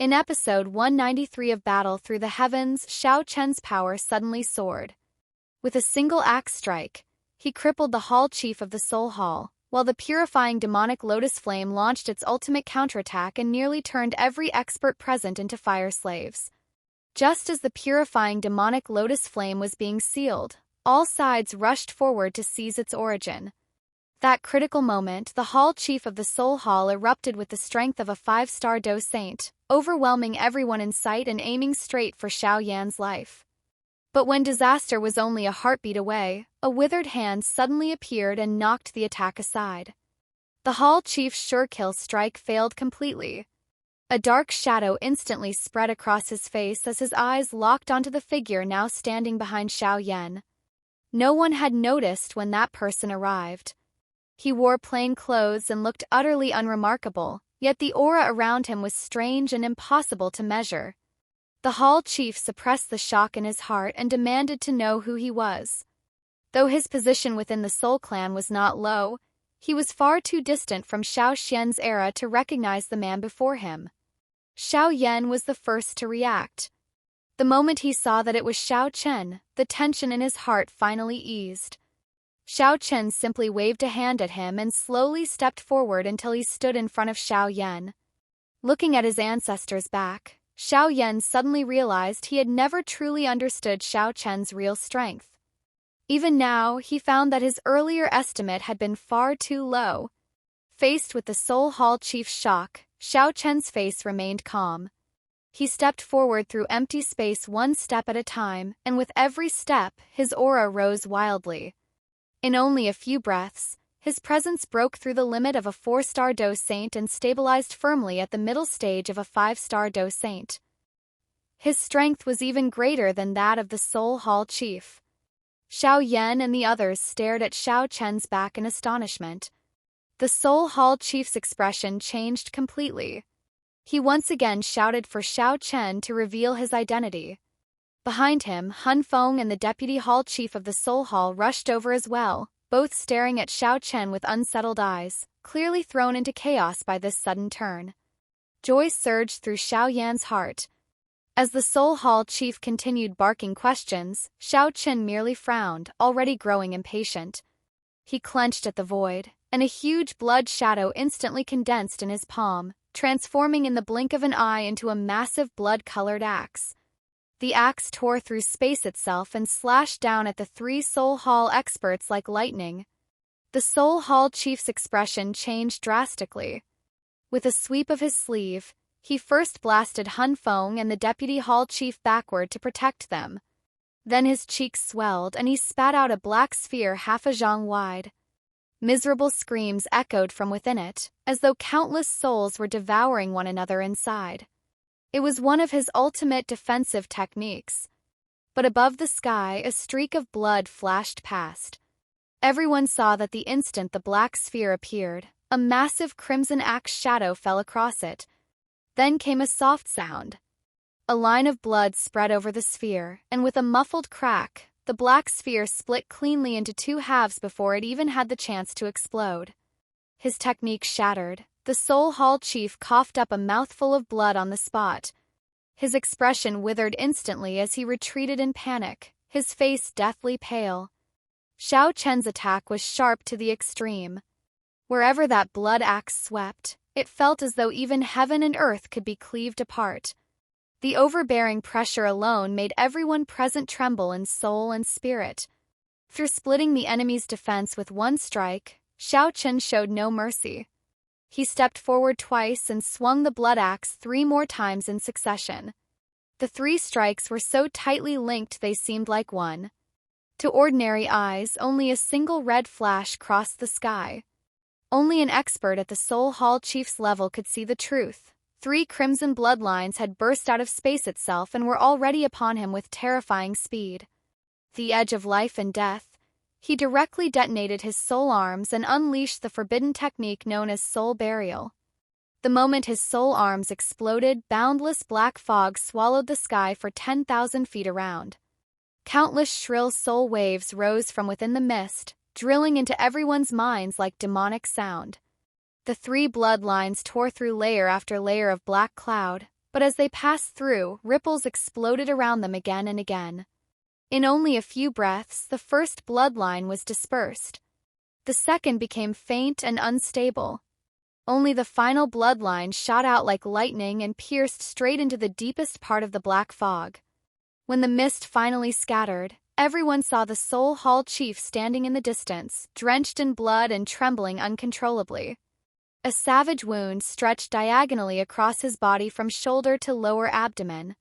In episode 193 of Battle Through the Heavens, Xiao Chen's power suddenly soared. With a single axe strike, he crippled the Hall Chief of the Soul Hall, while the Purifying Demonic Lotus Flame launched its ultimate counterattack and nearly turned every expert present into fire slaves. Just as the Purifying Demonic Lotus Flame was being sealed, all sides rushed forward to seize its origin. That critical moment, the Hall Chief of the Soul Hall erupted with the strength of a 5-star Dou Saint, overwhelming everyone in sight and aiming straight for Xiao Yan's life. But when disaster was only a heartbeat away, a withered hand suddenly appeared and knocked the attack aside. The Hall Chief's sure-kill strike failed completely. A dark shadow instantly spread across his face as his eyes locked onto the figure now standing behind Xiao Yan. No one had noticed when that person arrived. He wore plain clothes and looked utterly unremarkable, yet the aura around him was strange and impossible to measure. The Hall Chief suppressed the shock in his heart and demanded to know who he was. Though his position within the Soul Clan was not low, he was far too distant from Xiao Xian's era to recognize the man before him. Xiao Yan was the first to react. The moment he saw that it was Xiao Chen, the tension in his heart finally eased. Xiao Chen simply waved a hand at him and slowly stepped forward until he stood in front of Xiao Yan. Looking at his ancestor's back, Xiao Yan suddenly realized he had never truly understood Xiao Chen's real strength. Even now, he found that his earlier estimate had been far too low. Faced with the Soul Hall Chief's shock, Xiao Chen's face remained calm. He stepped forward through empty space one step at a time, and with every step, his aura rose wildly. In only a few breaths, his presence broke through the limit of a 4-star Dou Saint and stabilized firmly at the middle stage of a 5-star Dou Saint. His strength was even greater than that of the Soul Hall Chief. Xiao Yan and the others stared at Xiao Chen's back in astonishment. The Soul Hall Chief's expression changed completely. He once again shouted for Xiao Chen to reveal his identity. Behind him, Han Feng and the Deputy Hall Chief of the Soul Hall rushed over as well, both staring at Xiao Chen with unsettled eyes, clearly thrown into chaos by this sudden turn. Joy surged through Xiao Yan's heart. As the Soul Hall Chief continued barking questions, Xiao Chen merely frowned, already growing impatient. He clenched at the void, and a huge blood shadow instantly condensed in his palm, transforming in the blink of an eye into a massive blood-colored axe. The axe tore through space itself and slashed down at the 3 Soul Hall experts like lightning. The Soul Hall Chief's expression changed drastically. With a sweep of his sleeve, he first blasted Han Feng and the Deputy Hall Chief backward to protect them. Then his cheeks swelled and he spat out a black sphere half a zhang wide. Miserable screams echoed from within it, as though countless souls were devouring one another inside. It was one of his ultimate defensive techniques. But above the sky, a streak of blood flashed past. Everyone saw that the instant the black sphere appeared, a massive crimson axe shadow fell across it. Then came a soft sound. A line of blood spread over the sphere, and with a muffled crack, the black sphere split cleanly into 2 halves before it even had the chance to explode. His technique shattered. The Soul Hall Chief coughed up a mouthful of blood on the spot. His expression withered instantly as he retreated in panic, his face deathly pale. Xiao Chen's attack was sharp to the extreme. Wherever that blood axe swept, it felt as though even heaven and earth could be cleaved apart. The overbearing pressure alone made everyone present tremble in soul and spirit. Through splitting the enemy's defense with one strike, Xiao Chen showed no mercy. He stepped forward twice and swung the blood axe 3 more times in succession. The 3 strikes were so tightly linked they seemed like one. To ordinary eyes, only a single red flash crossed the sky. Only an expert at the Soul Hall Chief's level could see the truth. 3 crimson bloodlines had burst out of space itself and were already upon him with terrifying speed. The edge of life and death, he directly detonated his soul arms and unleashed the forbidden technique known as soul burial. The moment his soul arms exploded, boundless black fog swallowed the sky for 10,000 feet around. Countless shrill soul waves rose from within the mist, drilling into everyone's minds like demonic sound. The 3 bloodlines tore through layer after layer of black cloud, but as they passed through, ripples exploded around them again and again. In only a few breaths, the first bloodline was dispersed. The second became faint and unstable. Only the final bloodline shot out like lightning and pierced straight into the deepest part of the black fog. When the mist finally scattered, everyone saw the Soul Hall chief standing in the distance, drenched in blood and trembling uncontrollably. A savage wound stretched diagonally across his body from shoulder to lower abdomen.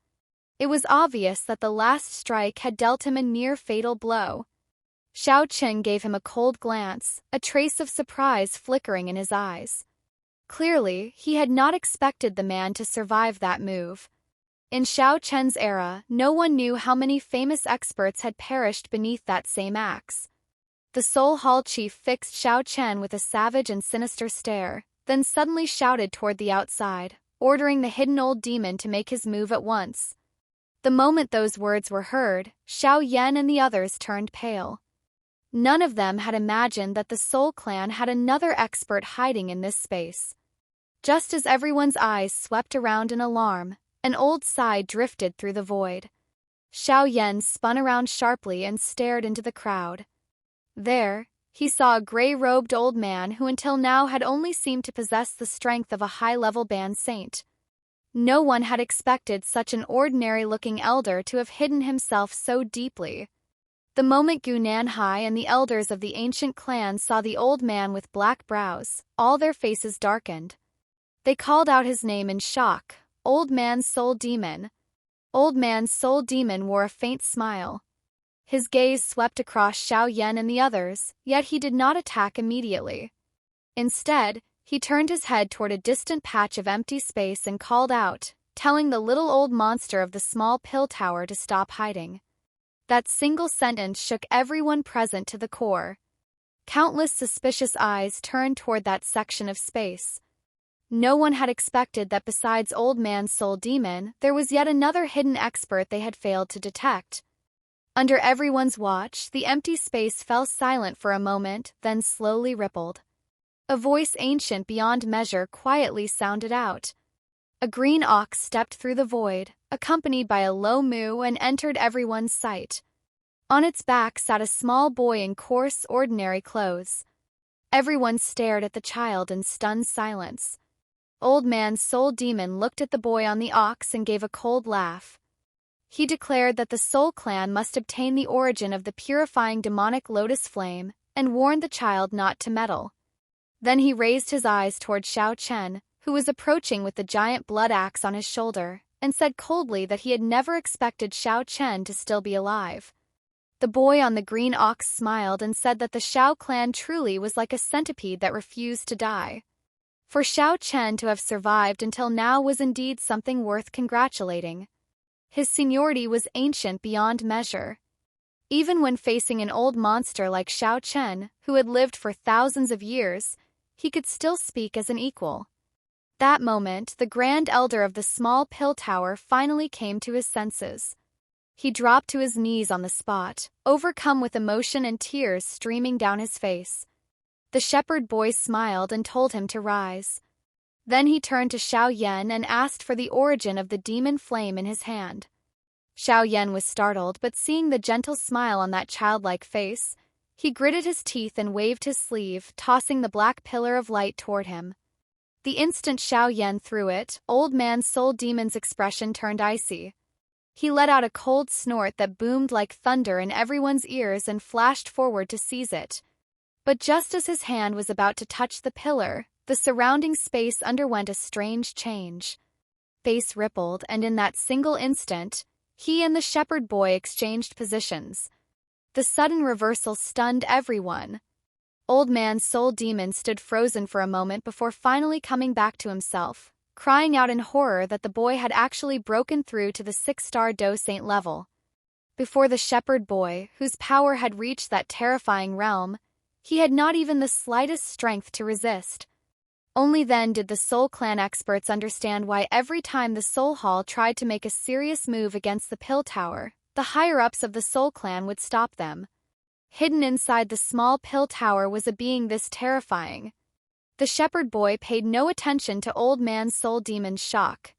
It was obvious that the last strike had dealt him a near-fatal blow. Xiao Chen gave him a cold glance, a trace of surprise flickering in his eyes. Clearly, he had not expected the man to survive that move. In Xiao Chen's era, no one knew how many famous experts had perished beneath that same axe. The Soul Hall chief fixed Xiao Chen with a savage and sinister stare, then suddenly shouted toward the outside, ordering the hidden old demon to make his move at once. The moment those words were heard, Xiao Yan and the others turned pale. None of them had imagined that the Soul Clan had another expert hiding in this space. Just as everyone's eyes swept around in alarm, an old sigh drifted through the void. Xiao Yan spun around sharply and stared into the crowd. There, he saw a gray-robed old man who until now had only seemed to possess the strength of a high-level band saint. No one had expected such an ordinary-looking elder to have hidden himself so deeply. The moment Gu Nanhai and the elders of the ancient clan saw the old man with black brows, all their faces darkened. They called out his name in shock, "Old Man's Soul Demon." Old Man's Soul Demon wore a faint smile. His gaze swept across Xiao Yan and the others, yet he did not attack immediately. Instead, he turned his head toward a distant patch of empty space and called out, telling the little old monster of the small pill tower to stop hiding. That single sentence shook everyone present to the core. Countless suspicious eyes turned toward that section of space. No one had expected that besides Old Man's Soul Demon, there was yet another hidden expert they had failed to detect. Under everyone's watch, the empty space fell silent for a moment, then slowly rippled. A voice ancient beyond measure quietly sounded out. A green ox stepped through the void, accompanied by a low moo, and entered everyone's sight. On its back sat a small boy in coarse, ordinary clothes. Everyone stared at the child in stunned silence. Old Man's Soul Demon looked at the boy on the ox and gave a cold laugh. He declared that the Soul Clan must obtain the origin of the Purifying Demonic Lotus Flame, and warned the child not to meddle. Then he raised his eyes toward Xiao Chen, who was approaching with the giant blood axe on his shoulder, and said coldly that he had never expected Xiao Chen to still be alive. The boy on the green ox smiled and said that the Xiao clan truly was like a centipede that refused to die. For Xiao Chen to have survived until now was indeed something worth congratulating. His seniority was ancient beyond measure. Even when facing an old monster like Xiao Chen, who had lived for thousands of years, he could still speak as an equal. That moment, the Grand Elder of the small pill tower finally came to his senses. He dropped to his knees on the spot, overcome with emotion and tears streaming down his face. The shepherd boy smiled and told him to rise. Then he turned to Xiao Yan and asked for the origin of the demon flame in his hand. Xiao Yan was startled, but seeing the gentle smile on that childlike face, he gritted his teeth and waved his sleeve, tossing the black pillar of light toward him. The instant Xiao Yan threw it, Old Man's Soul Demon's expression turned icy. He let out a cold snort that boomed like thunder in everyone's ears and flashed forward to seize it. But just as his hand was about to touch the pillar, the surrounding space underwent a strange change. Space rippled, and in that single instant, he and the shepherd boy exchanged positions. The sudden reversal stunned everyone. Old Man's Soul Demon stood frozen for a moment before finally coming back to himself, crying out in horror that the boy had actually broken through to the 6-star Dou Saint level. Before the shepherd boy, whose power had reached that terrifying realm, he had not even the slightest strength to resist. Only then did the Soul Clan experts understand why every time the Soul Hall tried to make a serious move against the Pill Tower, the higher-ups of the Soul Clan would stop them. Hidden inside the small Pill Tower was a being this terrifying. The shepherd boy paid no attention to Old Man's Soul Demon's shock.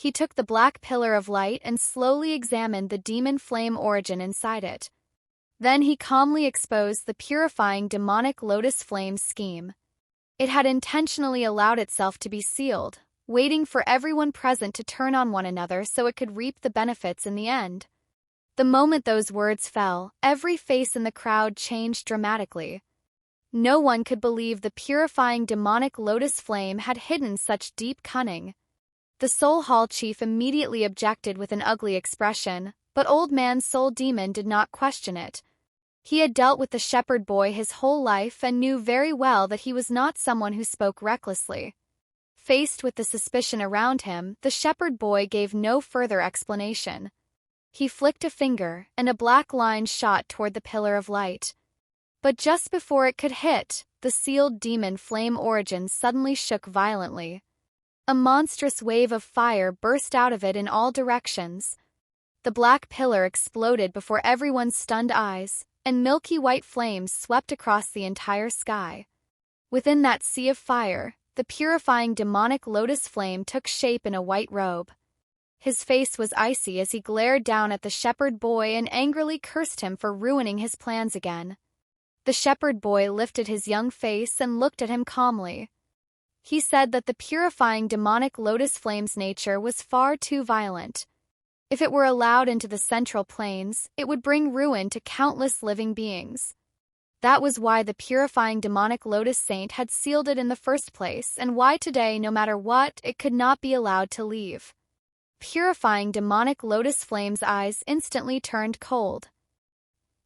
He took the black pillar of light and slowly examined the demon flame origin inside it. Then he calmly exposed the purifying demonic lotus flame scheme. It had intentionally allowed itself to be sealed, waiting for everyone present to turn on one another so it could reap the benefits in the end. The moment those words fell, every face in the crowd changed dramatically. No one could believe the purifying demonic lotus flame had hidden such deep cunning. The Soul Hall chief immediately objected with an ugly expression, but Old Man Soul Demon did not question it. He had dealt with the shepherd boy his whole life and knew very well that he was not someone who spoke recklessly. Faced with the suspicion around him, the shepherd boy gave no further explanation. He flicked a finger, and a black line shot toward the pillar of light. But just before it could hit, the sealed demon flame origin suddenly shook violently. A monstrous wave of fire burst out of it in all directions. The black pillar exploded before everyone's stunned eyes, and milky white flames swept across the entire sky. Within that sea of fire, the purifying demonic lotus flame took shape in a white robe. His face was icy as he glared down at the shepherd boy and angrily cursed him for ruining his plans again. The shepherd boy lifted his young face and looked at him calmly. He said that the purifying demonic lotus flame's nature was far too violent. If it were allowed into the central plains, it would bring ruin to countless living beings. That was why the purifying demonic lotus saint had sealed it in the first place, and why today, no matter what, it could not be allowed to leave. Purifying demonic lotus flame's eyes instantly turned cold.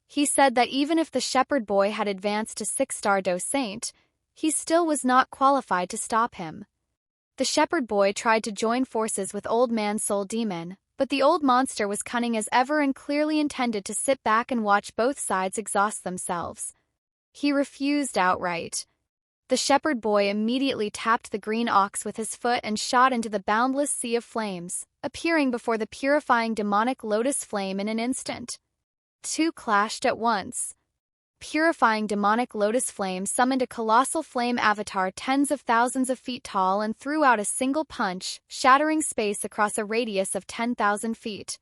He said that even if the shepherd boy had advanced to 6-star Dou Saint, he still was not qualified to stop him. The shepherd boy tried to join forces with Old Man Soul Demon, but the old monster was cunning as ever and clearly intended to sit back and watch both sides exhaust themselves. He refused outright. The shepherd boy immediately tapped the green ox with his foot and shot into the boundless sea of flames, appearing before the purifying demonic lotus flame in an instant. Two clashed at once. Purifying demonic lotus flame summoned a colossal flame avatar tens of thousands of feet tall and threw out a single punch, shattering space across a radius of 10,000 feet.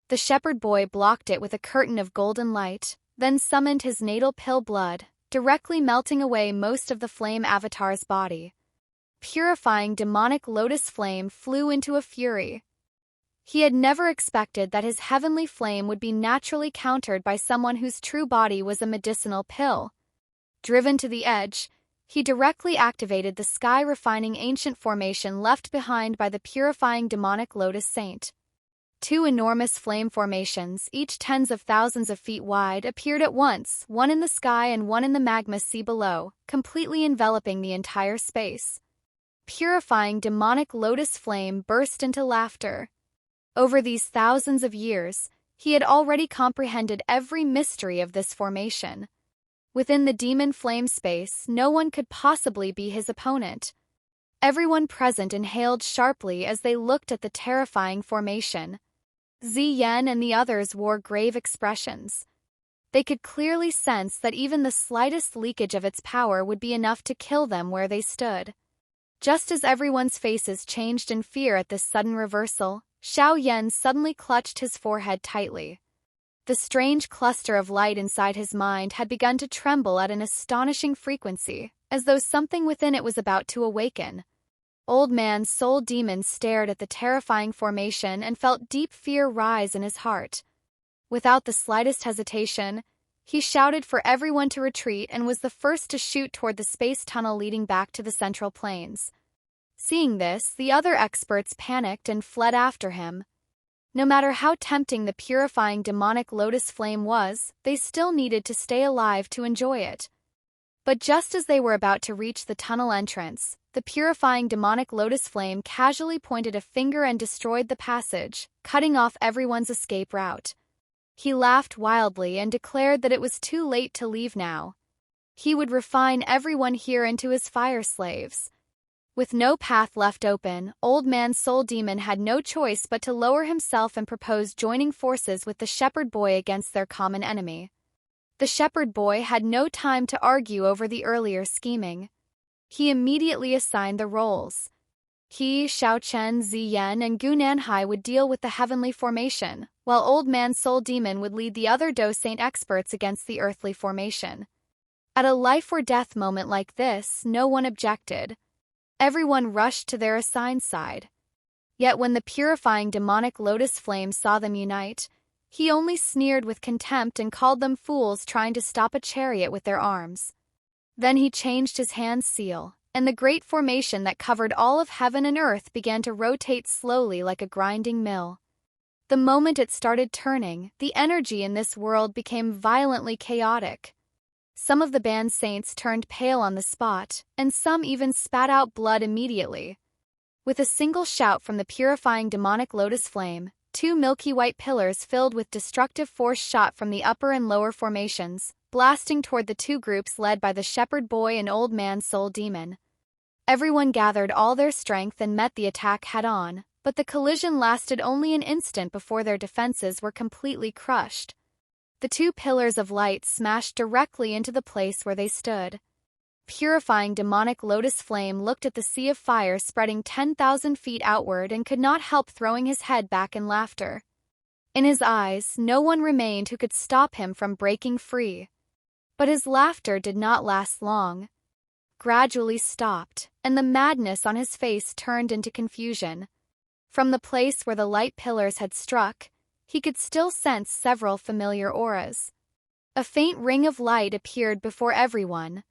The shepherd boy blocked it with a curtain of golden light, then summoned his natal pill blood, directly melting away most of the flame avatar's body. Purifying demonic lotus flame flew into a fury. He had never expected that his heavenly flame would be naturally countered by someone whose true body was a medicinal pill. Driven to the edge, he directly activated the sky-refining ancient formation left behind by the purifying demonic lotus saint. Two enormous flame formations, each tens of thousands of feet wide, appeared at once, one in the sky and one in the magma sea below, completely enveloping the entire space. Purifying demonic lotus flame burst into laughter. Over these thousands of years, he had already comprehended every mystery of this formation. Within the demon flame space, no one could possibly be his opponent. Everyone present inhaled sharply as they looked at the terrifying formation. Xiao Yan and the others wore grave expressions. They could clearly sense that even the slightest leakage of its power would be enough to kill them where they stood. Just as everyone's faces changed in fear at this sudden reversal, Xiao Yan suddenly clutched his forehead tightly. The strange cluster of light inside his mind had begun to tremble at an astonishing frequency, as though something within it was about to awaken. Old Man Soul Demon stared at the terrifying formation and felt deep fear rise in his heart. Without the slightest hesitation, he shouted for everyone to retreat and was the first to shoot toward the space tunnel leading back to the central plains. Seeing this, the other experts panicked and fled after him. No matter how tempting the purifying demonic lotus flame was, they still needed to stay alive to enjoy it. But just as they were about to reach the tunnel entrance, the purifying demonic lotus flame casually pointed a finger and destroyed the passage, cutting off everyone's escape route. He laughed wildly and declared that it was too late to leave now. He would refine everyone here into his fire slaves. With no path left open, Old Man Soul Demon had no choice but to lower himself and propose joining forces with the shepherd boy against their common enemy. The shepherd boy had no time to argue over the earlier scheming. He immediately assigned the roles. He, Xiao Chen, Yan, and Gu Nanhai would deal with the heavenly formation, while Old Man Soul Demon would lead the other Dou Saint experts against the earthly formation. At a life-or-death moment like this, no one objected. Everyone rushed to their assigned side. Yet when the Purifying Demonic Lotus Flame saw them unite, he only sneered with contempt and called them fools trying to stop a chariot with their arms. Then he changed his hand's seal, and the great formation that covered all of heaven and earth began to rotate slowly like a grinding mill. The moment it started turning, the energy in this world became violently chaotic. Some of the band saints turned pale on the spot, and some even spat out blood immediately. With a single shout from the Purifying Demonic Lotus Flame, 2 milky white pillars filled with destructive force shot from the upper and lower formations, blasting toward the 2 groups led by the Shepherd Boy and Old Man Soul Demon. Everyone gathered all their strength and met the attack head-on, but the collision lasted only an instant before their defenses were completely crushed. The 2 pillars of light smashed directly into the place where they stood. Purifying Demonic Lotus Flame looked at the sea of fire spreading 10,000 feet outward and could not help throwing his head back in laughter. In his eyes, no one remained who could stop him from breaking free. But his laughter did not last long. Gradually stopped, and the madness on his face turned into confusion. From the place where the light pillars had struck, he could still sense several familiar auras. A faint ring of light appeared before everyone.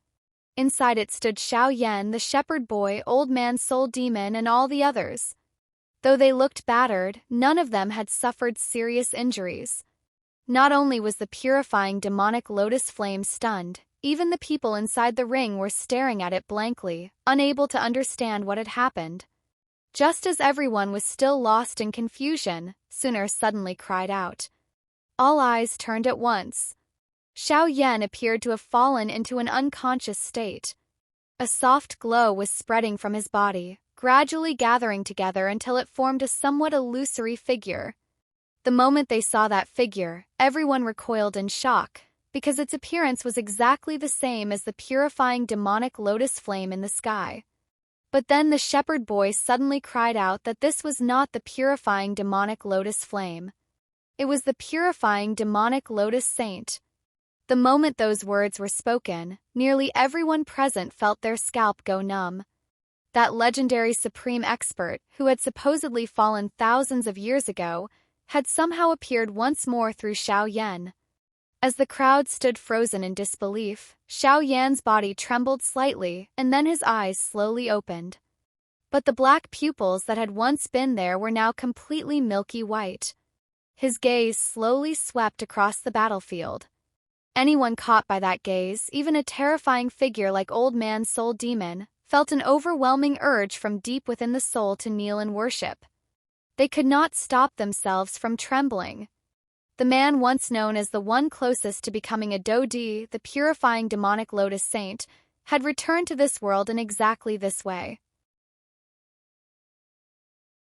Inside it stood Xiao Yan, the Shepherd Boy, Old Man Soul Demon, and all the others. Though they looked battered, none of them had suffered serious injuries. Not only was the Purifying Demonic Lotus Flame stunned, even the people inside the ring were staring at it blankly, unable to understand what had happened. Just as everyone was still lost in confusion, Sooner suddenly cried out. All eyes turned at once. Xiao Yan appeared to have fallen into an unconscious state. A soft glow was spreading from his body, gradually gathering together until it formed a somewhat illusory figure. The moment they saw that figure, everyone recoiled in shock, because its appearance was exactly the same as the Purifying Demonic Lotus Flame in the sky. But then the Shepherd Boy suddenly cried out that this was not the Purifying Demonic Lotus Flame. It was the Purifying Demonic Lotus Saint. The moment those words were spoken, nearly everyone present felt their scalp go numb. That legendary supreme expert, who had supposedly fallen thousands of years ago, had somehow appeared once more through Xiao Yan. As the crowd stood frozen in disbelief, Xiao Yan's body trembled slightly, and then his eyes slowly opened. But the black pupils that had once been there were now completely milky white. His gaze slowly swept across the battlefield. Anyone caught by that gaze, even a terrifying figure like Old Man Soul Demon, felt an overwhelming urge from deep within the soul to kneel and worship. They could not stop themselves from trembling. The man once known as the one closest to becoming a Dou Di, the Purifying Demonic Lotus Saint, had returned to this world in exactly this way.